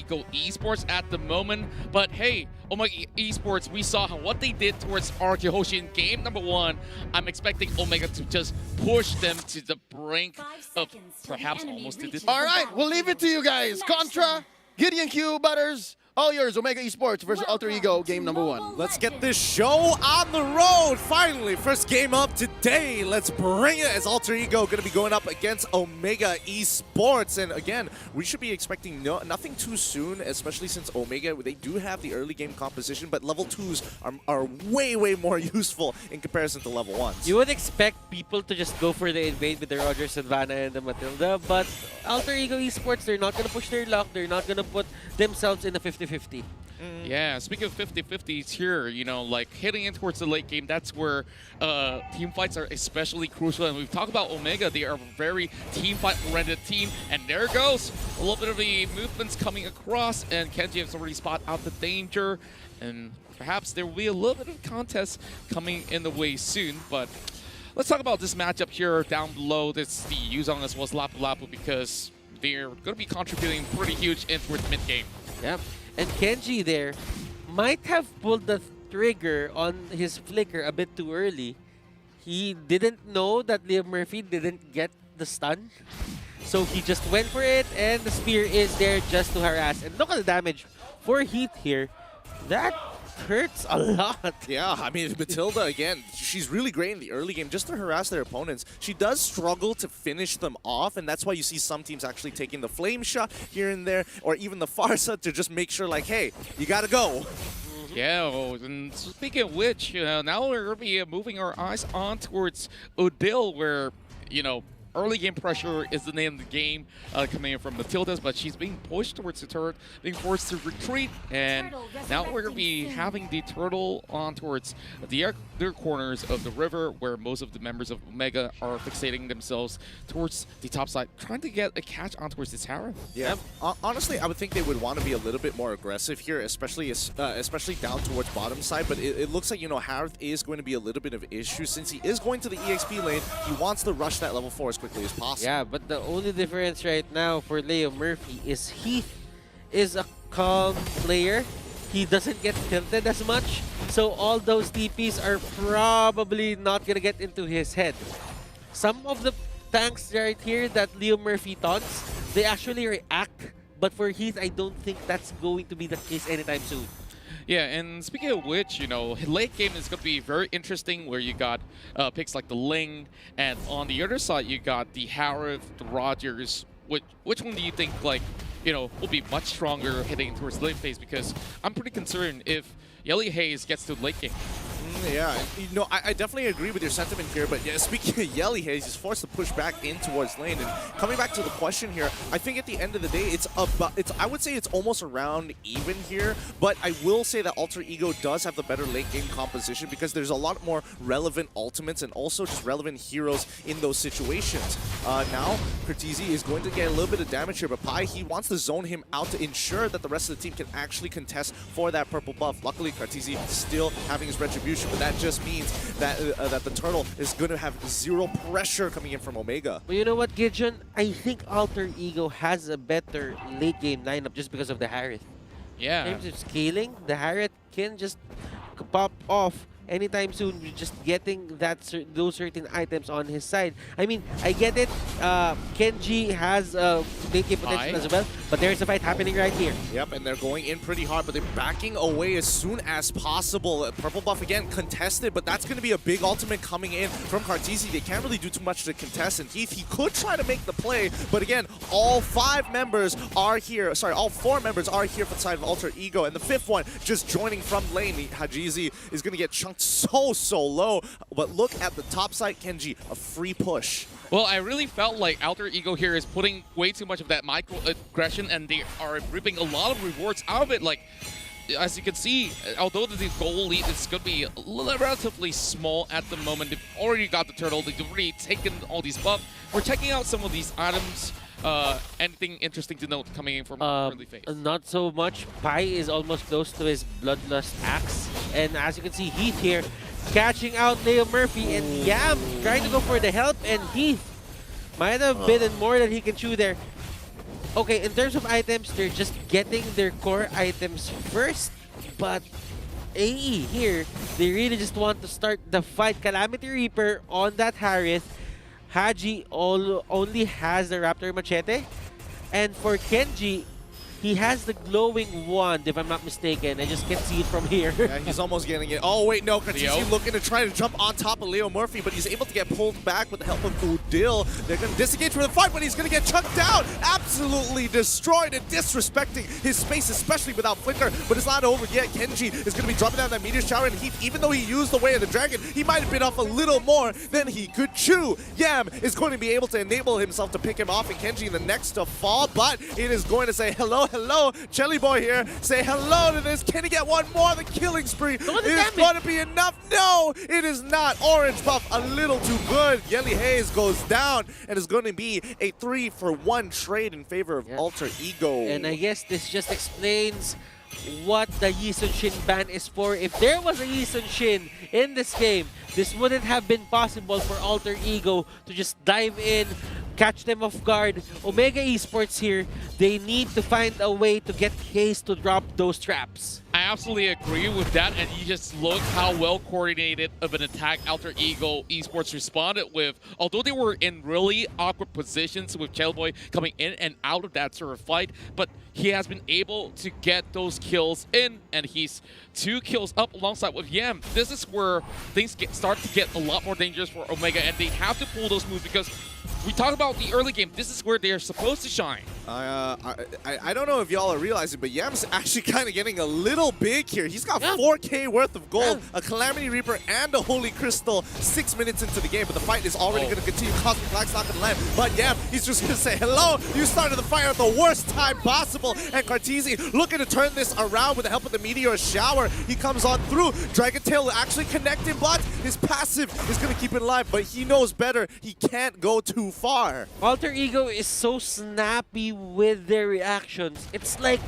Eco Esports at the moment. But hey, Omega Esports, we saw what they did towards RK Hoshi in game number 1. I'm expecting Omega to just push them to the brink of perhaps almost to this. All right, we'll leave it to you guys. Contra, Gideon Q, Butters, all yours. Omega Esports versus Alter Ego, game number 1. Let's get this show on the road. Finally, first game up today. Let's bring it as Alter Ego going to be going up against Omega Esports. And again, we should be expecting nothing too soon, especially since Omega, they do have the early game composition, but level 2s are way, way more useful in comparison to level 1s. You would expect people to just go for the invade with the Roger, Sylvana, and the Matilda, but Alter Ego Esports, they're not going to push their luck. They're not going to put themselves in a 50-50. Yeah, speaking of 50-50s here, you know, like heading in towards the late game, that's where team fights are especially crucial. And we've talked about Omega, they are a very team fight-oriented team. And there goes a little bit of the movements coming across, and Kenji has already spotted out the danger. And perhaps there will be a little bit of contest coming in the way soon. But let's talk about this matchup here down below. It's the Yuzong as well as Lapu Lapu, because they're going to be contributing pretty huge in towards mid-game. Yep. And Kenji there might have pulled the trigger on his flicker a bit too early. He didn't know that Liam Murphy didn't get the stun. So he just went for it, and the spear is there just to harass. And look at the damage for Heath here. That hurts a lot. Yeah, I mean, Matilda, again, she's really great in the early game just to harass their opponents. She does struggle to finish them off, and that's why you see some teams actually taking the flame shot here and there, or even the Farsa to just make sure, like, hey, you gotta go. Yeah, and speaking of which, now we're going to be moving our eyes on towards Odile, where, you know, early game pressure is the name of the game coming in from Matilda's, but she's being pushed towards the turret, being forced to retreat, and now we're going to be having the turtle on towards the other corners of the river, where most of the members of Omega are fixating themselves towards the top side, trying to get a catch on towards the tower. Yeah, honestly, I would think they would want to be a little bit more aggressive here, especially down towards bottom side, but it looks like, you know, Harith is going to be a little bit of an issue since he is going to the EXP lane. He wants to rush that level 4 as quickly as possible. Yeah, but the only difference right now for Leo Murphy is Heath is a calm player. He doesn't get tilted as much, so all those TPs are probably not gonna get into his head. Some of the tanks right here that Leo Murphy taunts, they actually react, but for Heath, I don't think that's going to be the case anytime soon. Yeah, and speaking of which, you know, late game is going to be very interesting, where you got picks like the Ling, and on the other side you got the Harith, the Rogers. Which one do you think, like, you know, will be much stronger heading towards late phase? Because I'm pretty concerned if Yelly Hayes gets to late game. Yeah, you know, I definitely agree with your sentiment here, but yeah, speaking of Yelly Hayes, he's forced to push back in towards lane. And coming back to the question here, I think at the end of the day, I would say it's almost around even here, but I will say that Alter Ego does have the better late game composition because there's a lot more relevant ultimates and also just relevant heroes in those situations. Now, Cortese is going to get a little bit of damage here, but Pai, he wants to zone him out to ensure that the rest of the team can actually contest for that purple buff. Luckily, Cortese still having his retribution, but that just means that that the turtle is going to have zero pressure coming in from Omega. But you know what, Gideon? I think Alter Ego has a better late game lineup just because of the Harith. Yeah. In terms of scaling, the Harith can just pop off anytime soon, just getting those certain items on his side. I mean, I get it. Kenji has late game potential as well, but there's a fight happening right here. Yep, and they're going in pretty hard, but they're backing away as soon as possible. Purple buff again contested, but that's going to be a big ultimate coming in from Cartesi. They can't really do too much to contest, and Heath, he could try to make the play, but again, all 4 members are here for the side of Alter Ego, and the 5th one just joining from lane. Hajizi is going to get chunked so low, but look at the top side, Kenji, a free push. Well, I really felt like Alter Ego here is putting way too much of that microaggression, and they are reaping a lot of rewards out of it. Like, as you can see, although the goal lead is going to be relatively small at the moment, they've already got the turtle, they've already taken all these buffs. We're checking out some of these items. Anything interesting to note coming in from early phase? Not so much. Pai is almost close to his Bloodlust Axe. And as you can see, Heath here catching out Leo Murphy, and Yam trying to go for the help, and Heath might have bitten more than he can chew there. Okay, in terms of items, they're just getting their core items first, but AE here, they really just want to start the fight. Calamity Reaper on that Harith. Haji only has the Raptor Machete. And for Kenji, he has the glowing wand, if I'm not mistaken. I just can't see it from here. Yeah, he's almost getting it. Oh, wait, no. Kartisi looking to try to jump on top of Leo Murphy, but he's able to get pulled back with the help of Udil. They're going to disengage from the fight, but he's going to get chucked down. Absolutely destroyed and disrespecting his space, especially without Flicker. But it's not over yet. Kenji is going to be dropping down that meteor shower, and even though he used the Way of the Dragon, he might have bit off a little more than he could chew. Yam is going to be able to enable himself to pick him off, and Kenji the next to fall, but it is going to say hello. Jelly Boy here. Say hello to this. Can he get one more? The killing spree is going to be enough. No, it is not. Orange buff a little too good. Yelly Hayes goes down, and it's going to be a 3-for-1 trade in favor of Alter Ego. And I guess this just explains what the Yi Sun Shin ban is for. If there was a Yi Sun Shin in this game, this wouldn't have been possible for Alter Ego to just dive in, catch them off guard. Omega Esports here, they need to find a way to get Hayes to drop those traps. I absolutely agree with that, and you just look how well coordinated of an attack Alter Ego Esports responded with. Although they were in really awkward positions with Boy coming in and out of that sort of fight, but he has been able to get those kills in, and he's 2 kills up alongside with Yam. This is where things start to get a lot more dangerous for Omega, and they have to pull those moves because we talk about the early game. This is where they are supposed to shine. I don't know if y'all are realizing, but Yam's actually kind of getting a little big here. He's got 4K worth of gold, a Calamity Reaper, and a Holy Crystal 6 minutes into the game, but the fight is already going to continue. Cosmic Black's not going to land, but Yam, he's just going to say, hello, you started the fight at the worst time possible, and Kartisi looking to turn this around with the help of the Meteor Shower. He comes on through. Dragon Tail will actually connect him, but his passive is going to keep it alive, but he knows better. He can't go too far. Alter Ego is so snappy with their reactions. It's like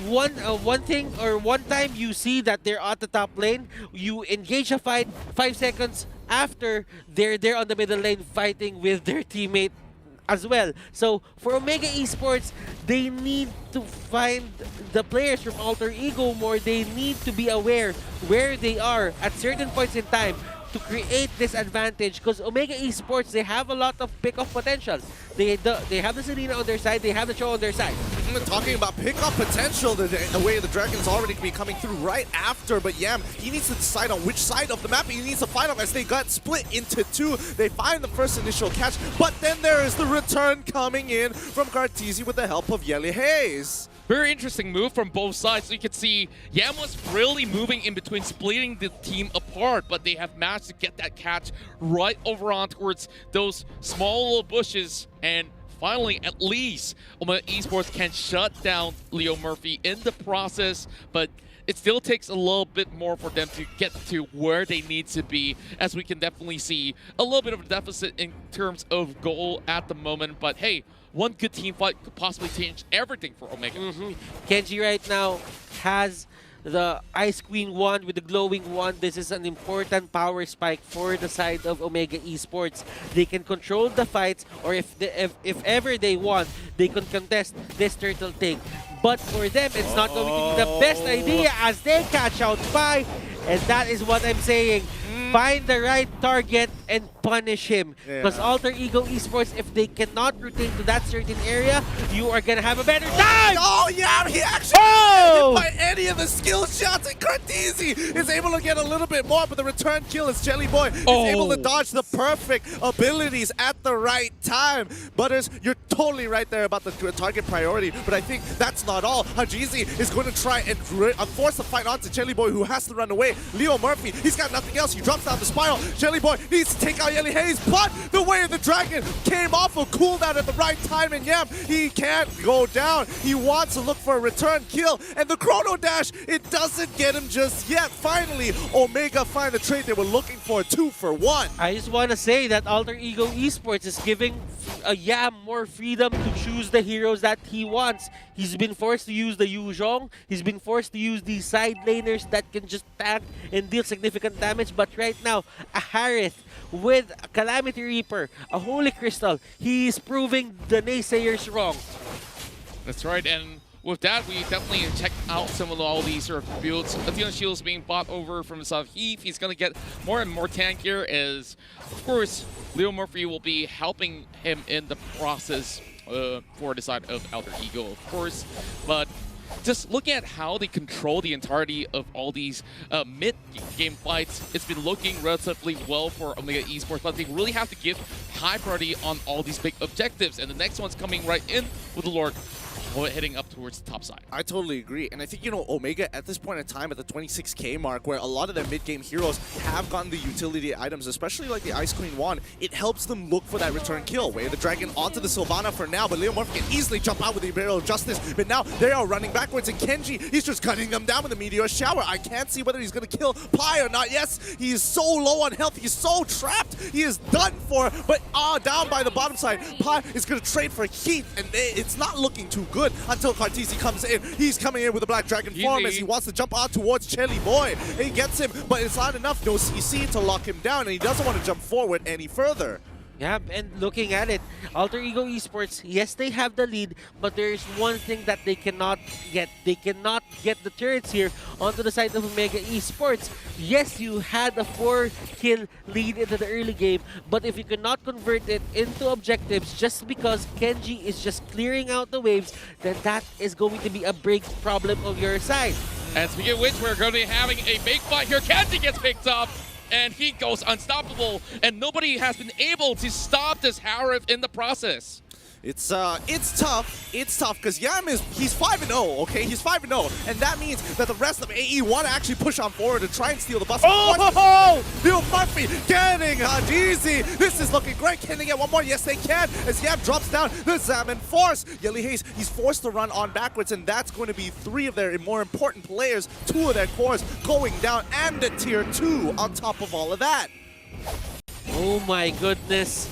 one time you see that they're at the top lane, you engage a fight, 5 seconds after they're there on the middle lane fighting with their teammate as well. So for Omega Esports, they need to find the players from Alter Ego more. They need to be aware where they are at certain points in time to create this advantage, because Omega Esports, they have a lot of pick-off potential. They have the Selena on their side, they have the Cho on their side. Talking about pick-off potential, the Way of the Dragon is already be coming through right after, but Yam, he needs to decide on which side of the map he needs to fight on, as they got split into 2. They find the first initial catch, but then there is the return coming in from Kartisi with the help of Yelly Hayes. Very interesting move from both sides. So you can see Yam was really moving in between, splitting the team apart, but they have managed to get that catch right over on towards those small little bushes, and finally, at least, Omega Esports can shut down Leo Murphy in the process, but it still takes a little bit more for them to get to where they need to be, as we can definitely see a little bit of a deficit in terms of goal at the moment. But hey, one good team fight could possibly change everything for Omega. Kenji right now has the Ice Queen wand with the glowing wand. This is an important power spike for the side of Omega Esports. They can control the fights, or if ever they want, they can contest this turtle thing. But for them, it's not going to be the best idea as they catch out Pi. And that is what I'm saying. Find the right target and punish him. Because Alter Ego Esports, if they cannot rotate to that certain area, you are going to have a better time! Oh, yeah, he actually hit by any of the skill shots, and Kartisi is able to get a little bit more, but the return kill is Jelly Boy. He's able to dodge the perfect abilities at the right time. Butters, you're totally right there about the target priority, but I think that's not all. Hajizi is going to try and force the fight onto Jelly Boy, who has to run away. Leo Murphy, he's got nothing else. He drops down the spiral. Jelly Boy needs to take out Yelly Hayes, but the Way of the Dragon came off a cooldown at the right time, and Yam, he can't go down. He wants to look for a return kill, and the Chrono Dash, it doesn't get him just yet. Finally, Omega find the trade they were looking for, 2-for-1. I just want to say that Alter Ego Esports is giving Yam more freedom to choose the heroes that he wants. He's been forced to use the Yuzhong. He's been forced to use these side laners that can just tank and deal significant damage. But right now, a Harith with a Calamity Reaper, a Holy Crystal, he is proving the naysayers wrong. That's right, and with that, we definitely check out some of all these sort of builds. Athena Shield's being bought over from the South Heath. He's going to get more and more tankier as, of course, Leo Murphy will be helping him in the process for the side of Alter Ego, of course. But just looking at how they control the entirety of all these mid-game fights, it's been looking relatively well for Omega Esports, but they really have to give high priority on all these big objectives. And the next one's coming right in with the Lord heading up towards the top side. I totally agree. And I think, you know, Omega at this point in time at the 26k mark, where a lot of their mid-game heroes have gotten the utility items, especially like the Ice Queen Wand, it helps them look for that return kill. Way the Dragon onto the Sylvana for now, but Leo Murphy can easily jump out with the Imperial Justice. But now they are running backwards, and Kenji, he's just cutting them down with the Meteor Shower. I can't see whether he's going to kill Pi or not. Yes, he is so low on health. He's so trapped. He is done for, but down by the bottom side. Pi is going to trade for Heat, and it's not looking too good until Cartesi comes in. He's coming in with the Black Dragon form as he wants to jump out towards Chelly Boy. He gets him, but it's not enough. No CC to lock him down, and he doesn't want to jump forward any further. Yeah, and looking at it, Alter Ego Esports, yes, they have the lead, but there is one thing that they cannot get. They cannot get the turrets here onto the side of Omega Esports. Yes, you had a 4-kill lead into the early game, but if you cannot convert it into objectives just because Kenji is just clearing out the waves, then that is going to be a big problem of your side. And speaking of which, we're going to be having a big fight here. Kenji gets picked up, and he goes unstoppable, and nobody has been able to stop this Harif in the process. It's tough. It's tough because Yam he's 5-0, okay? He's 5-0, and that means that the rest of AE want to actually push on forward to try and steal the bus. Oh! Leo Murphy getting Hajizi. This is looking great. Can they get one more? Yes, they can. As Yam drops down the Zaman Force. Yelly Hayes, he's forced to run on backwards, and that's going to be 3 of their more important players, 2 of their cores going down, and a tier 2 on top of all of that. Oh my goodness.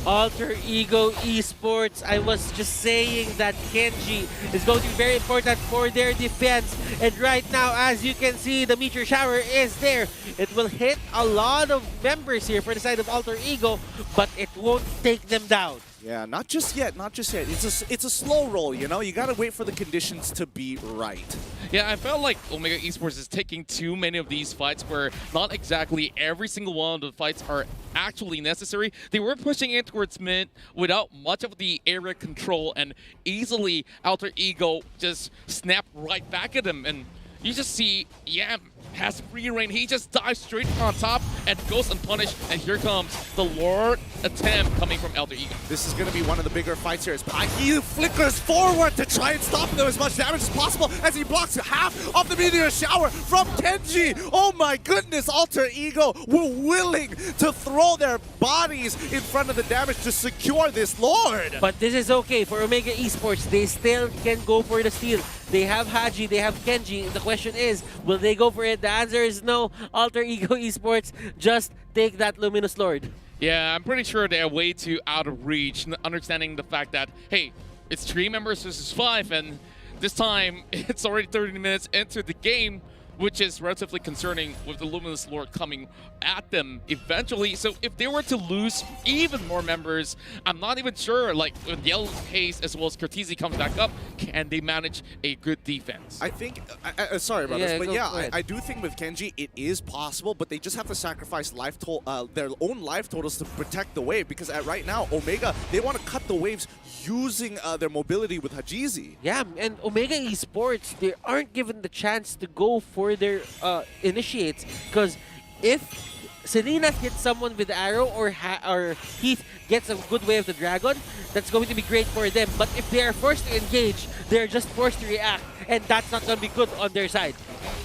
Alter Ego Esports, I was just saying that Kenji is going to be very important for their defense. And right now, as you can see, the Meteor Shower is there. It will hit a lot of members here for the side of Alter Ego, but it won't take them down. Yeah, not just yet, not just yet. It's a slow roll, you know? You gotta wait for the conditions to be right. Yeah, I felt like Omega Esports is taking too many of these fights where not exactly every single one of the fights are actually necessary. They were pushing in towards mid without much of the area control, and easily Alter Ego just snapped right back at them. And you just see Yam has free reign. He just dives straight on top and goes unpunished. And here comes the Lord attempt coming from Alter Ego. This is going to be one of the bigger fights here as he flickers forward to try and stop them as much damage as possible as he blocks half of the Meteor Shower from Kenji. Oh my goodness, Alter Ego were willing to throw their bodies in front of the damage to secure this Lord. But this is okay for Omega Esports. They still can go for the steal. They have Haji, they have Kenji. The question is, will they go for it? The answer is no. Alter Ego Esports, just take that Luminous Lord. Yeah, I'm pretty sure they're way too out of reach, understanding the fact that, hey, it's 3 members versus 5, and this time it's already 30 minutes into the game, which is relatively concerning with the Luminous Lord coming at them eventually. So if they were to lose even more members, I'm not even sure, like, with Yellow Haze as well as Cortese comes back up, can they manage a good defense? I think, sorry about this, but yeah, I do think with Kenji it is possible, but they just have to sacrifice their own life totals to protect the wave, because right now, Omega, they want to cut the waves using their mobility with Hajizi. Yeah, and Omega Esports, they aren't given the chance to go for their initiates, because if Selena hits someone with arrow or Heath gets a good way of the dragon, that's going to be great for them. But if they are forced to engage, they're just forced to react, and that's not going to be good on their side.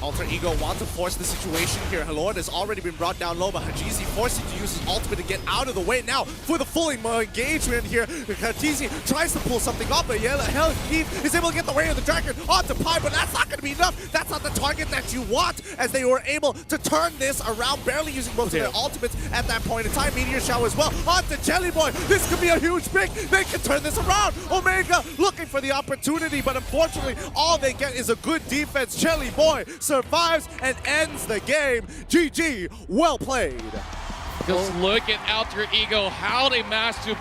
Alter Ego wants to force the situation here. Lord has already been brought down low, but Hajizi forcing to use his ultimate to get out of the way now for the full engagement here. Hajizi tries to pull something off, but Heath is able to get the way of the dragon onto Pi, but that's not going to be enough. That's not the target that you want, as they were able to turn this around, barely using most of their ultimates at that point in time. Meteor Shower as well onto Jelly Boy. This could be a huge pick. They can turn this around. Omega looking for the opportunity, but unfortunately, all they get is a good defense. Jelly Boy survives and ends the game. GG, well played. Just look at Alter Ego, how they managed to